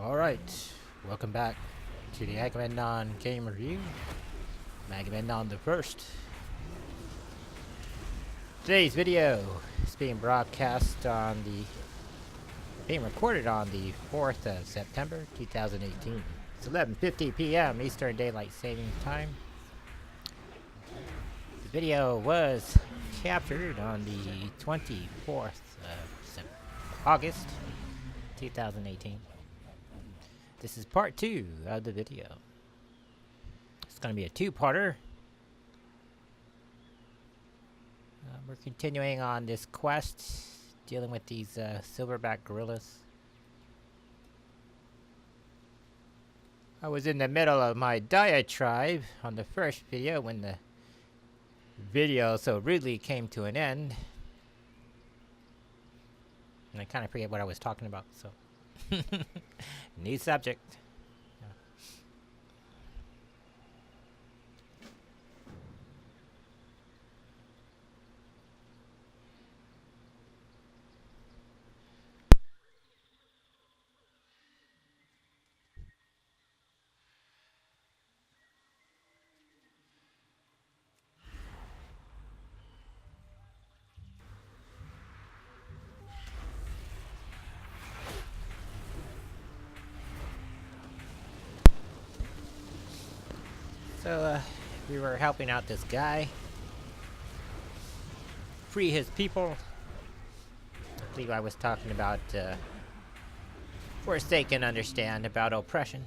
Alright, welcome back to the Agamemnon game review. I'm Agamemnon the First. Today's video is being broadcast on being recorded on the 4th of September 2018. It's 11:50 p.m. Eastern Daylight Saving Time. The video was captured on the 24th of August 2018. This is part 2 of the video. It's going to be a two-parter. We're continuing on this quest, dealing with these silverback gorillas. I was in the middle of my diatribe on the first video when the video so rudely came to an end. And I kind of forget what I was talking about, so. New subject. So, we were helping out this guy. Free his people. I believe I was talking about, first they can understand about oppression.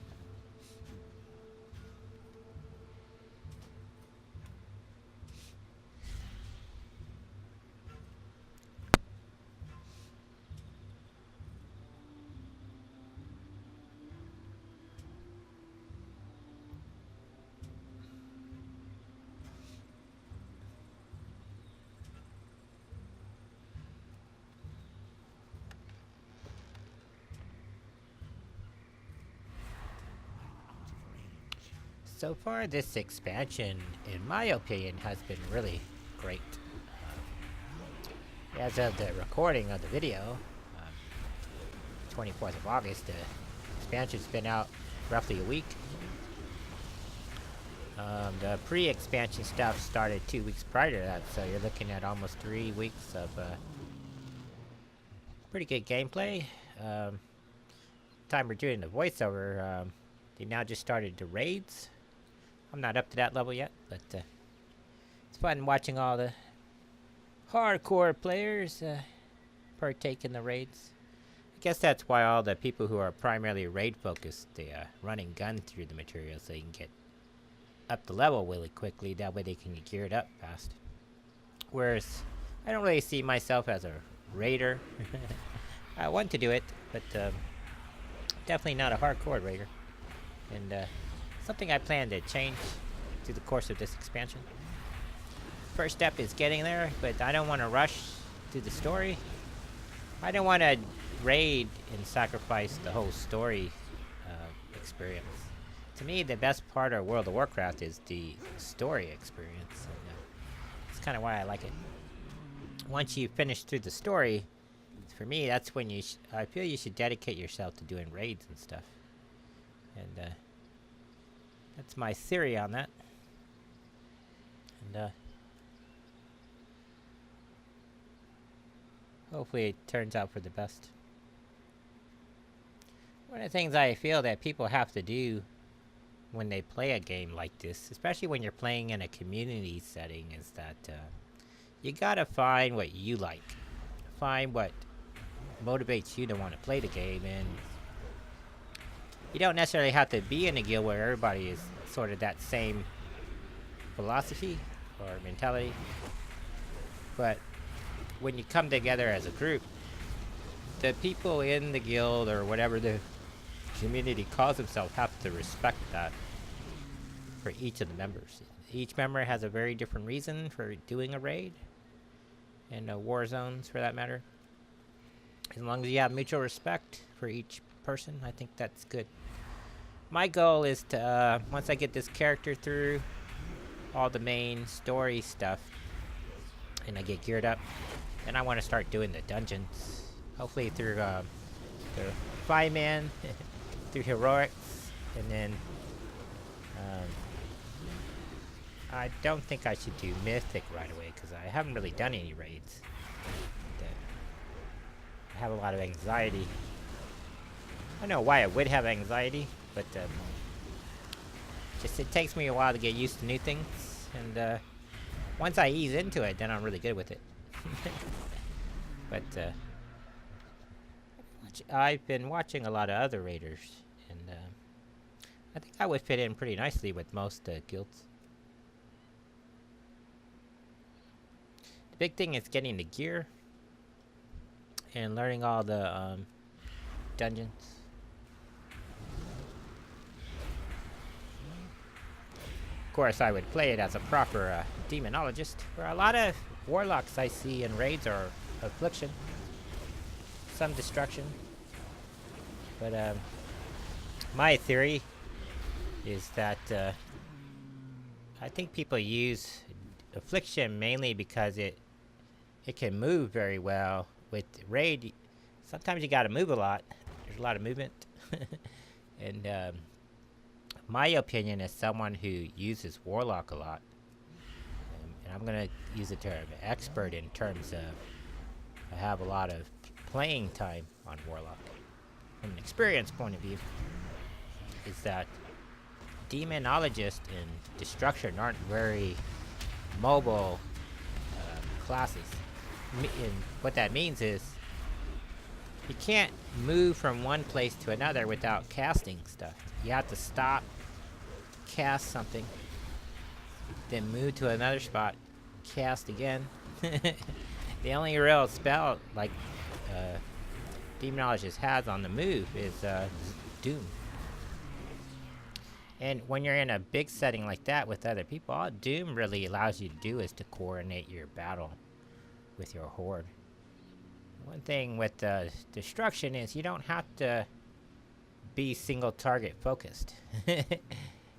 So far, this expansion, in my opinion, has been really great. As of the recording of the video, 24th of August, the expansion's been out roughly a week. The pre-expansion stuff started 2 weeks prior to that, so you're looking at almost 3 weeks of pretty good gameplay. Time we're doing the voiceover, they now just started the raids. I'm not up to that level yet, but it's fun watching all the hardcore players partake in the raids. I guess that's why all the people who are primarily raid focused, they run and gun through the material so they can get up the level really quickly. That way they can get geared up fast. Whereas I don't really see myself as a raider. I want to do it, but definitely not a hardcore raider. And something I plan to change through the course of this expansion. First step is getting there, but I don't want to rush through the story. I don't want to raid and sacrifice the whole story experience. To me, the best part of World of Warcraft is the story experience. And, that's kind of why I like it. Once you finish through the story, for me, that's when I feel you should dedicate yourself to doing raids and stuff. And that's my theory on that. And hopefully it turns out for the best. One of the things I feel that people have to do when they play a game like this, especially when you're playing in a community setting, is that you gotta find what you like. Find what motivates you to want to play the game, and you don't necessarily have to be in a guild where everybody is sort of that same philosophy or mentality. But when you come together as a group, the people in the guild or whatever the community calls themselves have to respect that for each of the members. Each member has a very different reason for doing a raid, and war zones for that matter. As long as you have mutual respect for each person, I think that's good. My goal is to, once I get this character through all the main story stuff, and I get geared up, then I want to start doing the dungeons. Hopefully through the 5-man through heroics, and then I don't think I should do mythic right away because I haven't really done any raids. I have a lot of anxiety. I don't know why I would have anxiety, but just it takes me a while to get used to new things, and once I ease into it, then I'm really good with it. But I've been watching a lot of other raiders, and I think I would fit in pretty nicely with most guilds. The big thing is getting the gear and learning all the dungeons. Of course, I would play it as a proper demonologist, where a lot of warlocks I see in raids are affliction, some destruction. But my theory is that I think people use affliction mainly because it can move very well. With raid, sometimes you gotta move a lot. There's a lot of movement. And my opinion is someone who uses Warlock a lot, and I'm gonna use the term expert in terms of I have a lot of playing time on Warlock. From an experience point of view, is that demonologists and destruction aren't very mobile classes. And what that means is you can't move from one place to another without casting stuff. You have to stop, cast something, then move to another spot, cast again. The only real spell like demonologist has on the move is Doom. And when you're in a big setting like that with other people, all Doom really allows you to do is to coordinate your battle with your horde. One thing with destruction is you don't have to be single target focused.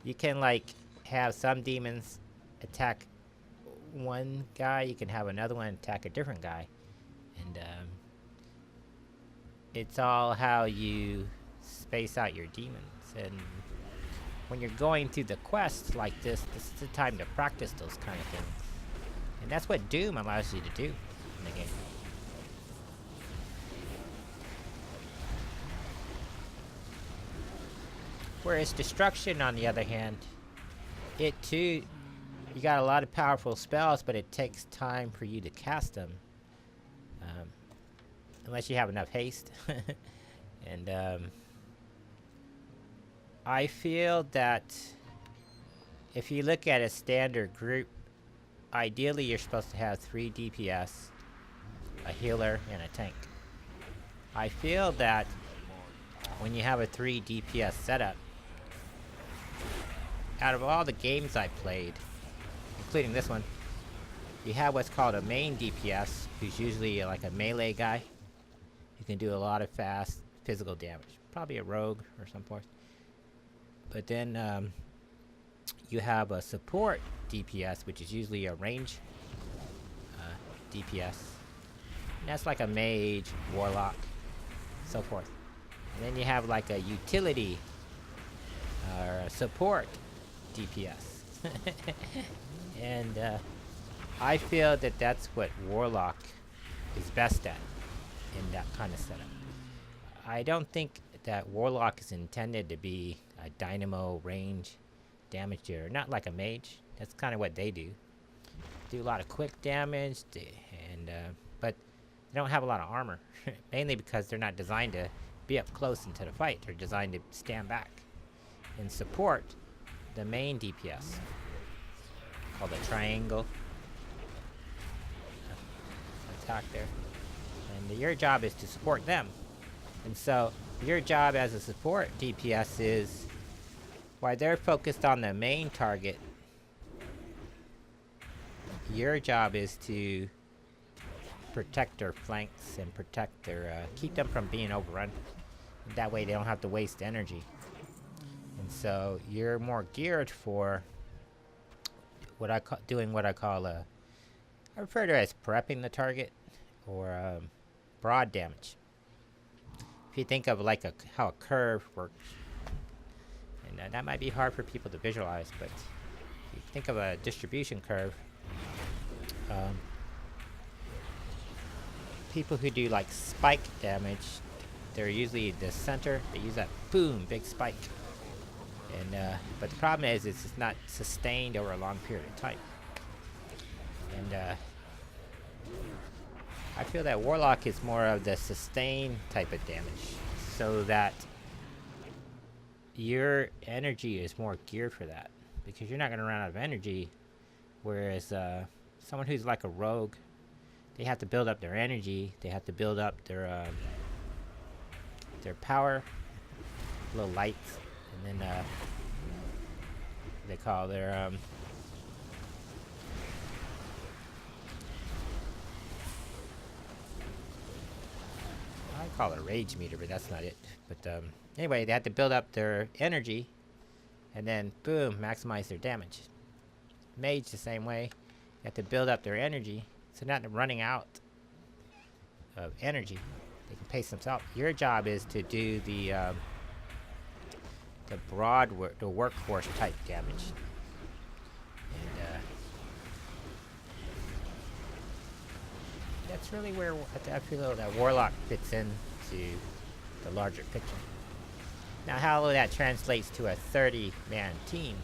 You can like have some demons attack one guy, you can have another one attack a different guy, and it's all how you space out your demons. And when you're going through the quests like this is the time to practice those kind of things, and that's what Doom allows you to do in the game. Whereas destruction, on the other hand, it too, you got a lot of powerful spells, but it takes time for you to cast them, unless you have enough haste. And I feel that if you look at a standard group, ideally you're supposed to have 3 DPS, a healer, and a tank. I feel that when you have a 3 DPS setup, out of all the games I played, including this one, you have what's called a main DPS, who's usually like a melee guy. You can do a lot of fast physical damage. Probably a rogue or some sort. But then you have a support DPS, which is usually a range DPS. And that's like a mage, warlock, so forth. And then you have like a utility or a support DPS. And I feel that that's what Warlock is best at in that kind of setup. I don't think that Warlock is intended to be a dynamo range damage dealer, not like a mage. That's kind of what they do. Do a lot of quick damage, and but they don't have a lot of armor, mainly because they're not designed to be up close into the fight. They're designed to stand back and support the main DPS, called a triangle attack there. And your job is to support them. And so your job as a support DPS is, while they're focused on the main target, your job is to protect their flanks and protect their, keep them from being overrun. That way they don't have to waste energy. And so you're more geared for what I call I refer to it as prepping the target, or broad damage. If you think of like how a curve works, And that might be hard for people to visualize, but if you think of a distribution curve, people who do like spike damage, they're usually the center. They use that boom, big spike. And but the problem is it's not sustained over a long period of time. And I feel that Warlock is more of the sustain type of damage, so that your energy is more geared for that, because you're not going to run out of energy. Whereas someone who's like a rogue, they have to build up their energy, they have to build up their power, little lights, and then they call their I call it a rage meter, but that's not it. But anyway, they have to build up their energy, and then boom, maximize their damage. Mage the same way. They have to build up their energy, so not running out of energy. They can pace themselves. Your job is to do the workforce type damage. And that's really where I feel that Warlock fits into the larger picture. Now, how that translates to a 30-man team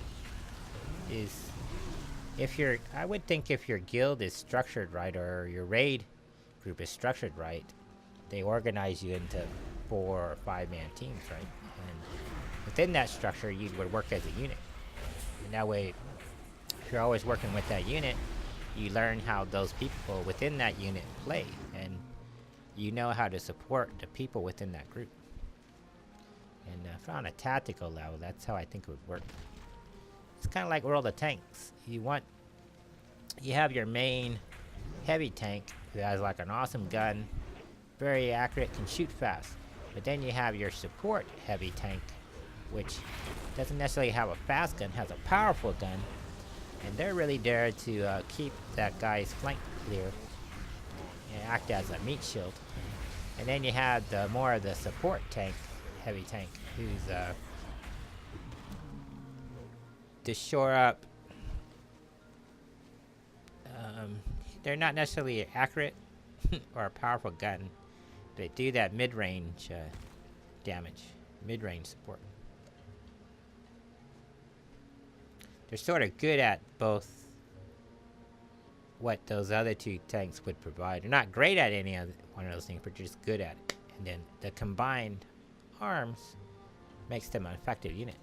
is, I would think if your guild is structured right, or your raid group is structured right, they organize you into 4 or 5-man teams, right? And within that structure, you would work as a unit. And that way, if you're always working with that unit, you learn how those people within that unit play, and you know how to support the people within that group. And on a tactical level, that's how I think it would work. It's kind of like World of Tanks. You have your main heavy tank who has like an awesome gun, very accurate, can shoot fast. But then you have your support heavy tank, which doesn't necessarily have a fast gun, has a powerful gun, and they're really there to keep that guy's flank clear and act as a meat shield. And then you have more of the support tank, heavy tank, who's to shore up. They're not necessarily accurate or a powerful gun. They do that mid-range damage, mid-range support. They're sort of good at both what those other two tanks would provide. They're not great at any other one of those things, but they're just good at it. And then the combined arms makes them an effective unit.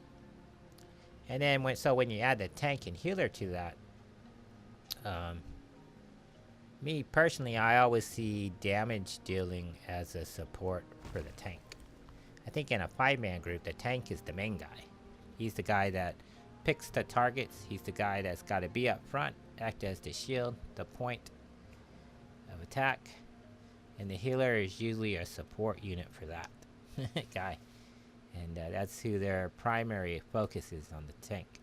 And then when you add the tank and healer to that, me personally, I always see damage dealing as a support for the tank. I think in a 5-man group, the tank is the main guy. He's the guy that picks the targets. He's the guy that's got to be up front, act as the shield, the point of attack. And the healer is usually a support unit for that guy. And that's who their primary focus is, on the tank.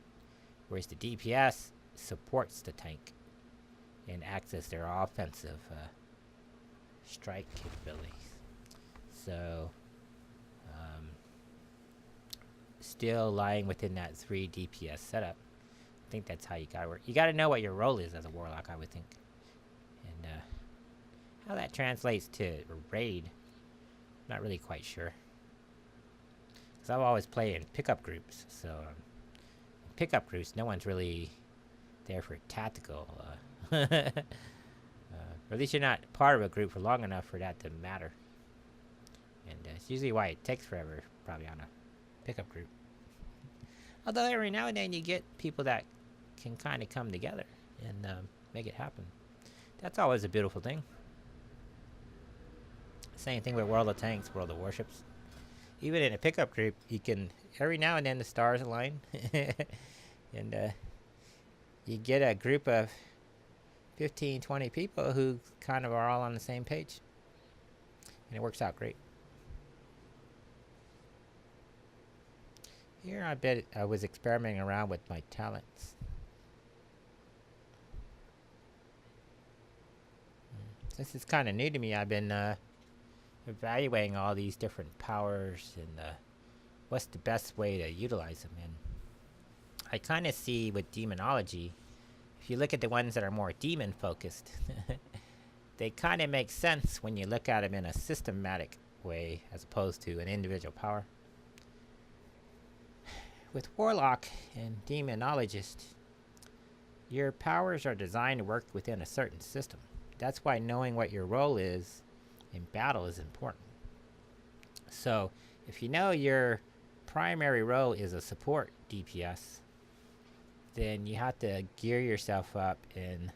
Whereas the DPS supports the tank and acts as their offensive strike capabilities. So, still lying within that 3 DPS setup, I think that's how you gotta work. You gotta know what your role is as a Warlock, I would think. And how that translates to a raid, not really quite sure. Because I've always played in pickup groups, so in pickup groups, no one's really there for tactical. Or at least you're not part of a group for long enough for that to matter. And it's usually why it takes forever, probably on a pickup group. Although every now and then you get people that can kind of come together and make it happen. That's always a beautiful thing. Same thing with World of Tanks, World of Warships. Even in a pickup group, you can, every now and then the stars align. And you get a group of 15, 20 people who kind of are all on the same page. And it works out great. Here I bet I was experimenting around with my talents. Since it's kind of new to me, I've been evaluating all these different powers and what's the best way to utilize them. And I kind of see with demonology, if you look at the ones that are more demon focused, they kind of make sense when you look at them in a systematic way as opposed to an individual power. With Warlock and Demonologist, your powers are designed to work within a certain system. That's why knowing what your role is in battle is important. So, if you know your primary role is a support DPS, then you have to gear yourself up and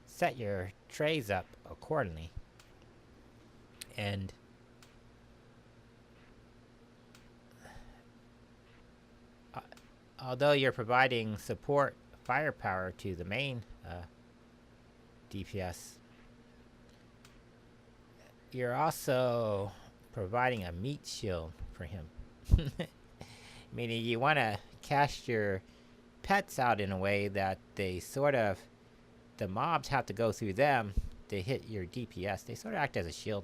set your trays up accordingly. And although you're providing support firepower to the main DPS, you're also providing a meat shield for him. Meaning you want to cast your pets out in a way that they sort of, the mobs have to go through them to hit your DPS. They sort of act as a shield.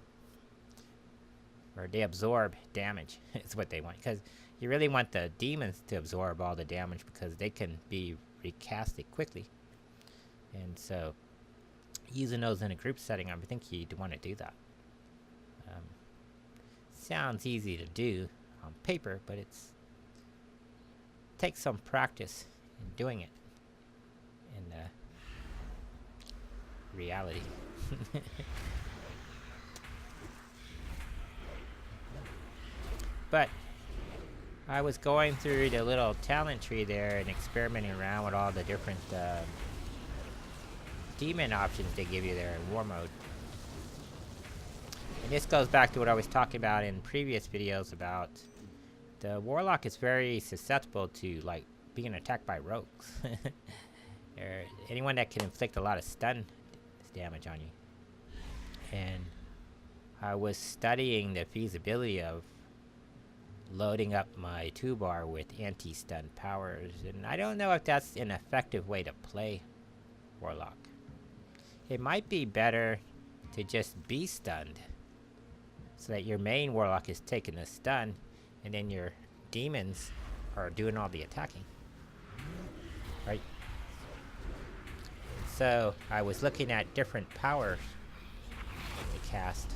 Or they absorb damage, is what they want. Because you really want the demons to absorb all the damage because they can be recasted quickly. And so, using those in a group setting, I think you'd want to do that. Sounds easy to do on paper, but takes some practice in doing it in reality. But I was going through the little talent tree there and experimenting around with all the different demon options they give you there in war mode. And this goes back to what I was talking about in previous videos about the Warlock is very susceptible to like being attacked by rogues. Or anyone that can inflict a lot of stun damage on you. And I was studying the feasibility of loading up my 2-bar with anti-stun powers, and I don't know if that's an effective way to play Warlock. It might be better to just be stunned, so that your main Warlock is taking the stun, and then your demons are doing all the attacking. Right? So, I was looking at different powers to cast.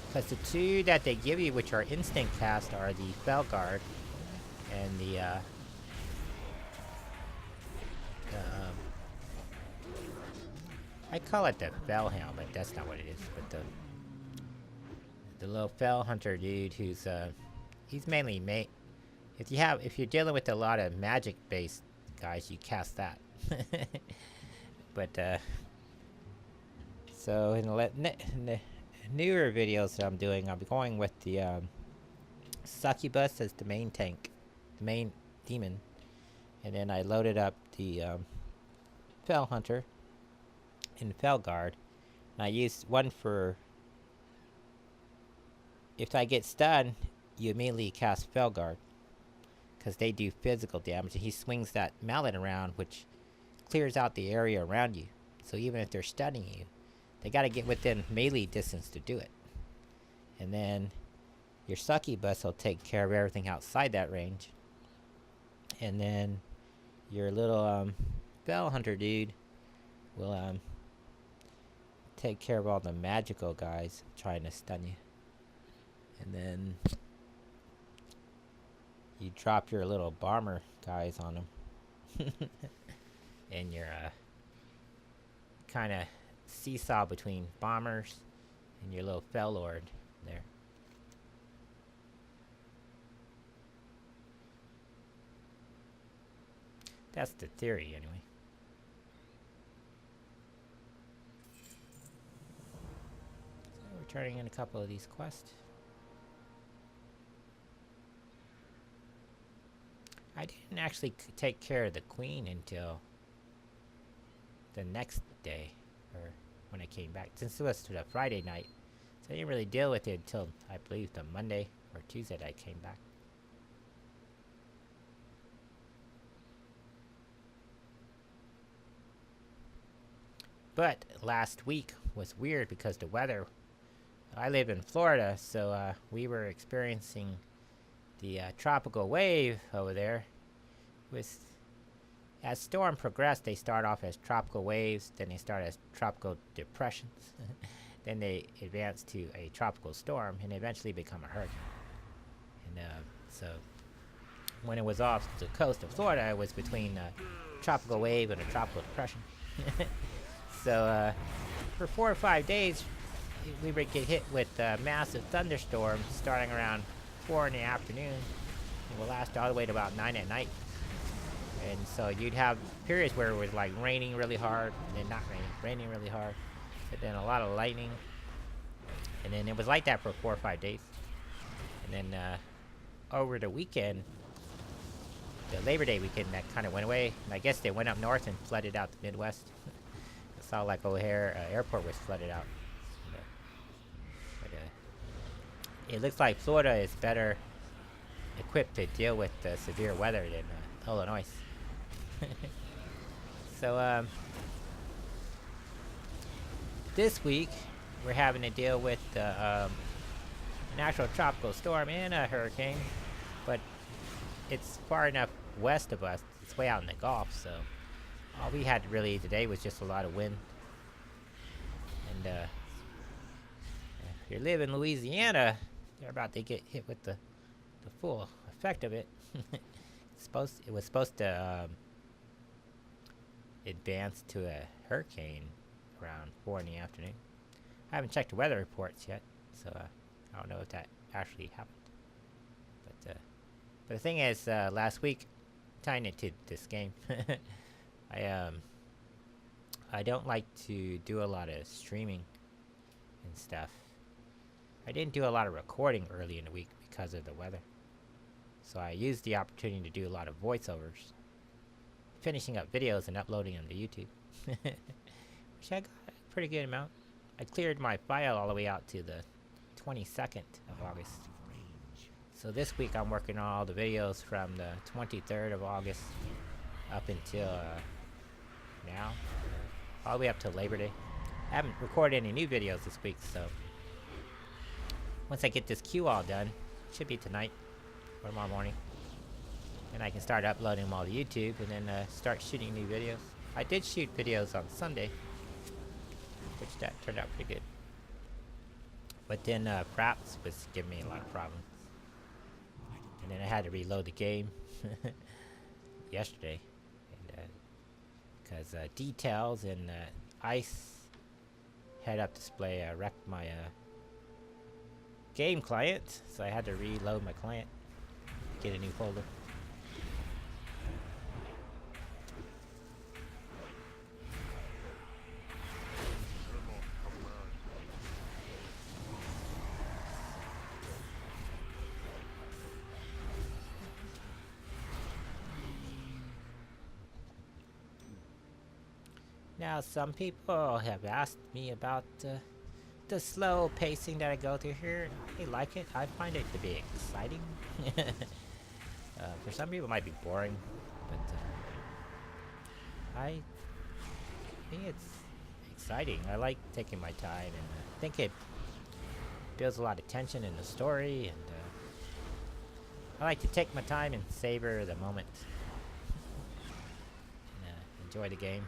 Because the two that they give you, which are instant cast, are the Felguard and the I call it the Fell Helmet. That's not what it is, but the little Fell Hunter dude who's he's mainly if you're dealing with a lot of magic based guys, you cast that. But so in the newer videos that I'm doing, I'll be going with the Succubus as the main tank, the main demon, and then I loaded up the Fell Hunter and Felguard, and I used one for if I get stunned, you immediately cast Felguard because they do physical damage, and he swings that mallet around, which clears out the area around you. So even if they're stunning you, they got to get within melee distance to do it. And then your Succubus will take care of everything outside that range. And then your little Fell Hunter dude will take care of all the magical guys trying to stun you. And then you drop your little bomber guys on them. And you're kind of seesaw between bombers and your little Fell Lord there. That's the theory, anyway. So we're turning in a couple of these quests. I didn't actually take care of the queen until the next day, or when I came back, since it was to the Friday night, so I didn't really deal with it until I believe the Monday or Tuesday that I came back. But last week was weird because the weather I live in Florida, so we were experiencing the tropical wave over there. With as storm progressed, they start off as tropical waves, then they start as tropical depressions, then they advance to a tropical storm, and eventually become a hurricane. And so when it was off the coast of Florida, it was between a tropical wave and a tropical depression. So for 4 or 5 days, we would get hit with massive thunderstorms starting around 4 in the afternoon and will last all the way to about 9 at night. And so you'd have periods where it was like raining really hard, and then not raining really hard, but then a lot of lightning. And then it was like that for 4 or 5 days. And then over the weekend, the Labor Day weekend, that kind of went away. And I guess they went up north and flooded out the Midwest. I saw like O'Hare Airport was flooded out. But it looks like Florida is better equipped to deal with severe weather than Illinois. So this week we're having to deal with an actual tropical storm and a hurricane, but it's far enough west of us. It's way out in the Gulf, so all we had really today was just a lot of wind. And if you live in Louisiana, you're about to get hit with the full effect of it. It was supposed to advance to a hurricane around 4 in the afternoon. I haven't checked the weather reports yet, so I don't know if that actually happened. But the thing is, last week, tying it to this game, I don't like to do a lot of streaming and stuff. I didn't do a lot of recording early in the week because of the weather. So I used the opportunity to do a lot of voiceovers, finishing up videos and uploading them to YouTube, which I got a pretty good amount. I cleared my file all the way out to the 22nd of August. So this week I'm working on all the videos from the 23rd of August up until now, all the way up to Labor Day. I haven't recorded any new videos this week, so once I get this queue all done, it should be tonight or tomorrow morning, and I can start uploading them all to YouTube and then start shooting new videos. I did shoot videos on Sunday, which that turned out pretty good. But then Praps was giving me a lot of problems. And then I had to reload the game yesterday. Because details and ice head-up display wrecked my game client. So I had to reload my client, get a new folder. Now, some people have asked me about the slow pacing that I go through here. I like it. I find it to be exciting. For some people it might be boring, but I think it's exciting. I like taking my time, and I think it builds a lot of tension in the story, and I like to take my time and savor the moment and enjoy the game.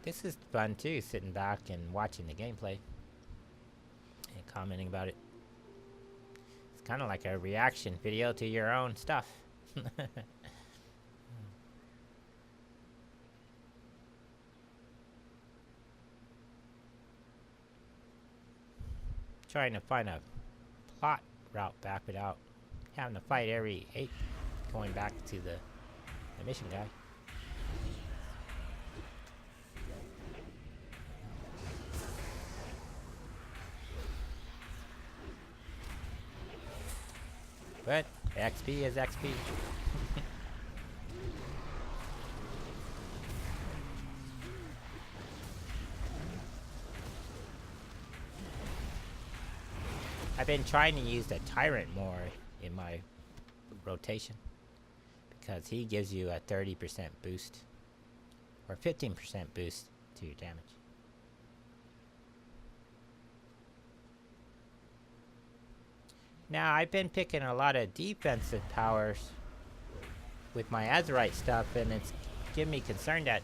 This is fun too, sitting back and watching the gameplay and commenting about it. It's kind of like a reaction video to your own stuff. Trying to find a plot route back without having to fight every 8 going back to the mission guy. But XP is XP. I've been trying to use the Tyrant more in my rotation because he gives you a 30% boost or 15% boost to your damage. Now, I've been picking a lot of defensive powers with my Azeroth stuff, and it's giving me concern that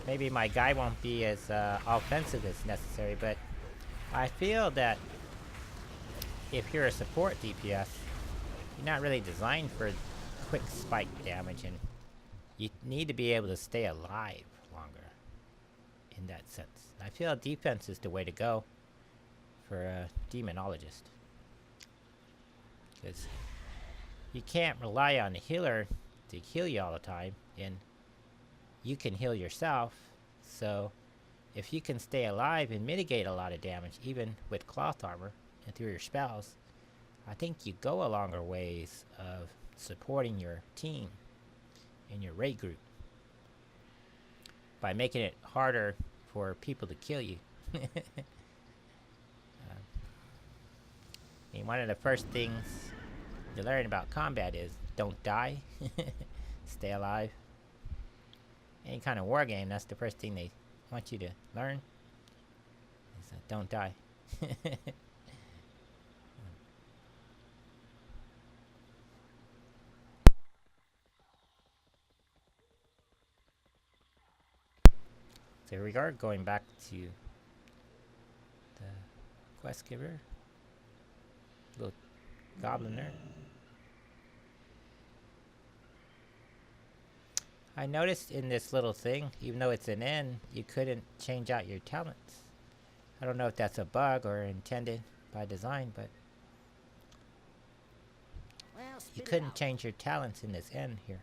maybe my guy won't be as offensive as necessary, but I feel that if you're a support DPS, you're not really designed for quick spike damage, and you need to be able to stay alive longer in that sense. I feel defense is the way to go for a demonologist, because you can't rely on the healer to heal you all the time, and you can heal yourself. So if you can stay alive and mitigate a lot of damage, even with cloth armor and through your spells, I think you go a longer ways of supporting your team and your raid group by making it harder for people to kill you. I mean, one of the first things you learn about combat is don't die, stay alive. Any kind of war game, that's the first thing they want you to learn, is don't die. So regard going back to the quest giver, little goblin there. I noticed in this little thing, even though it's an N, you couldn't change out your talents. I don't know if that's a bug or intended by design, but you couldn't change your talents in this N here.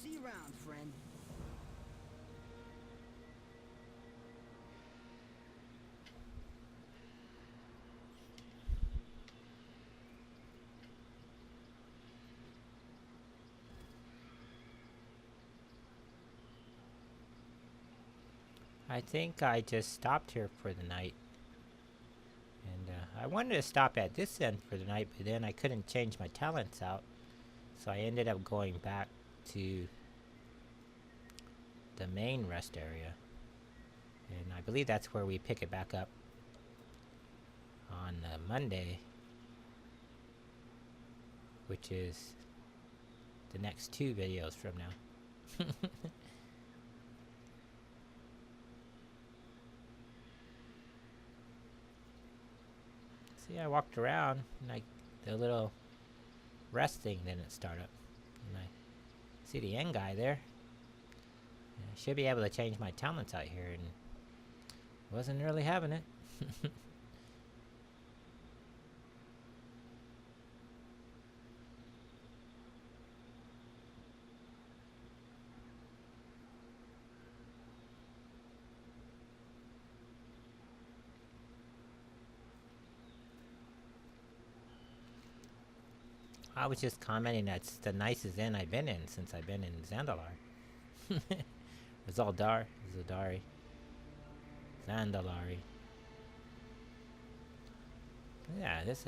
See you around, friend. I think I just stopped here for the night. And I wanted to stop at this end for the night, but then I couldn't change my talents out. So I ended up going back to the main rest area. And I believe that's where we pick it back up on Monday, which is the next 2 videos from now. See, I walked around, and the little rest thing didn't start up. And I see the end guy there. And I should be able to change my talents out here, and wasn't really having it. I was just commenting that's the nicest inn I've been in since I've been in Zandalar. Zaldar, Zaldari, Zandalari. Yeah, this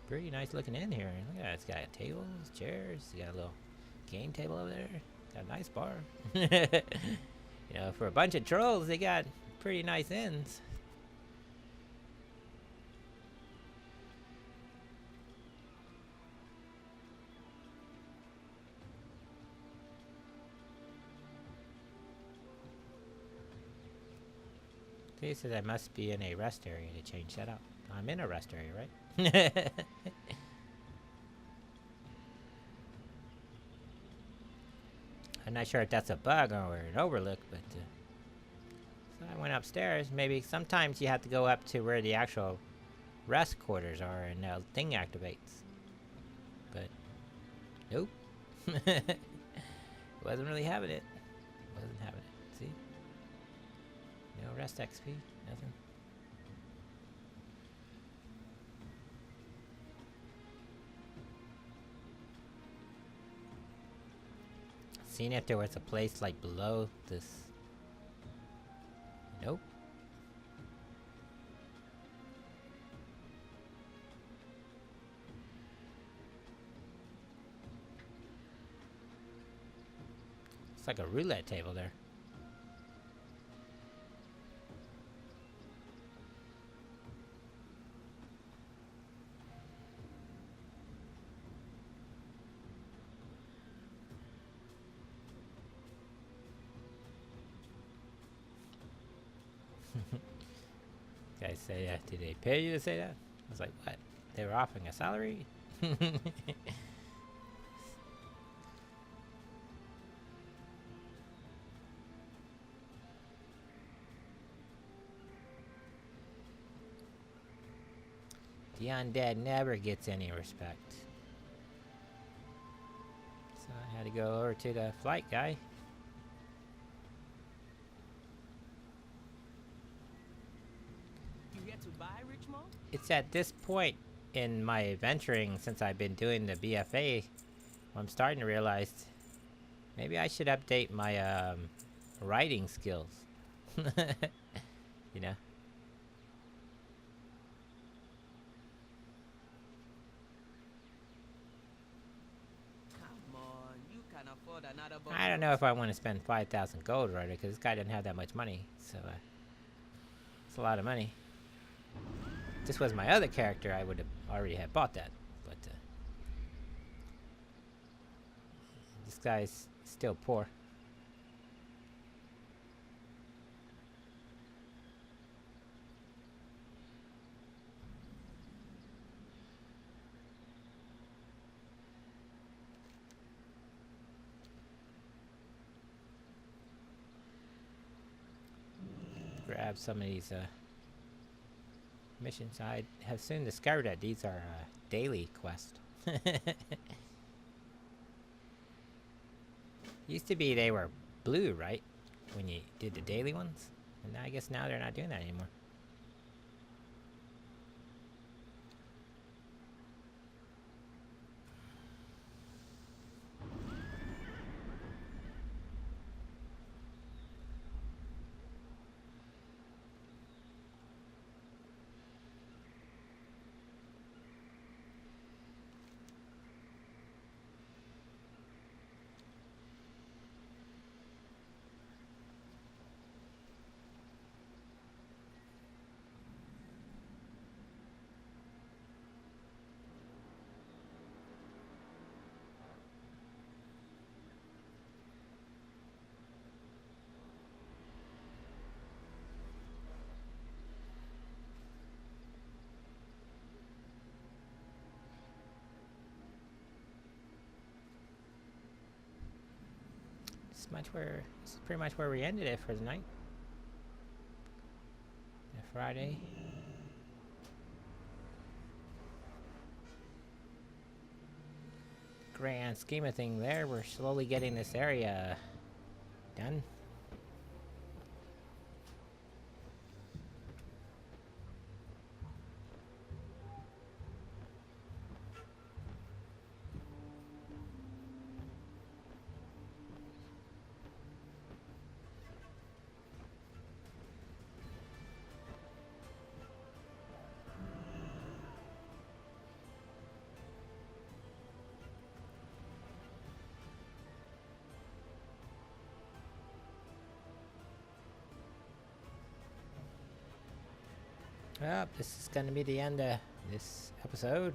pretty nice looking inn here. Look at that, it's got tables, chairs, you got a little game table over there. Got a nice bar. You know, for a bunch of trolls, they got pretty nice inns. Okay, so I must be in a rest area to change that up. I'm in a rest area, right? I'm not sure if that's a bug or an overlook, but so I went upstairs. Maybe sometimes you have to go up to where the actual rest quarters are and the thing activates. But nope. Wasn't really having it. Wasn't having it. See? No rest XP, nothing. Seeing if there was a place like below this. Nope. It's like a roulette table there. Guys say, did they pay you to say that? I was like, what? They were offering a salary? The undead never gets any respect. So I had to go over to the flight guy. You yet to buy, Richmond? It's at this point in my adventuring, since I've been doing the BFA, I'm starting to realize maybe I should update my writing skills. You know? Come on, you can afford another box. I don't know if I want to spend 5,000 gold right, because this guy didn't have that much money, so it's a lot of money. If this was my other character, I would have already have bought that, but this guy's still poor. Grab some of these missions. I have soon discovered that these are daily quests. Used to be they were blue, right? When you did the daily ones. And I guess now they're not doing that anymore. This is pretty much where we ended it for the night. Friday. Grand scheme of thing there, we're slowly getting this area done. Well, this is going to be the end of this episode.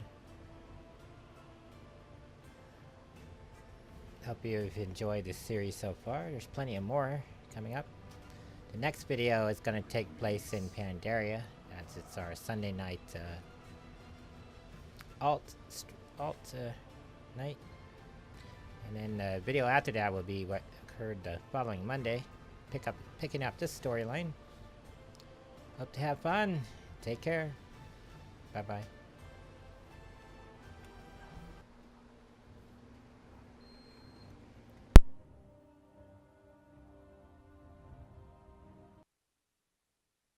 Hope you've enjoyed this series so far. There's plenty of more coming up. The next video is going to take place in Pandaria, as it's our Sunday night alt night. And then the video after that will be what occurred the following Monday, picking up this storyline. Hope to have fun. Take care. Bye-bye.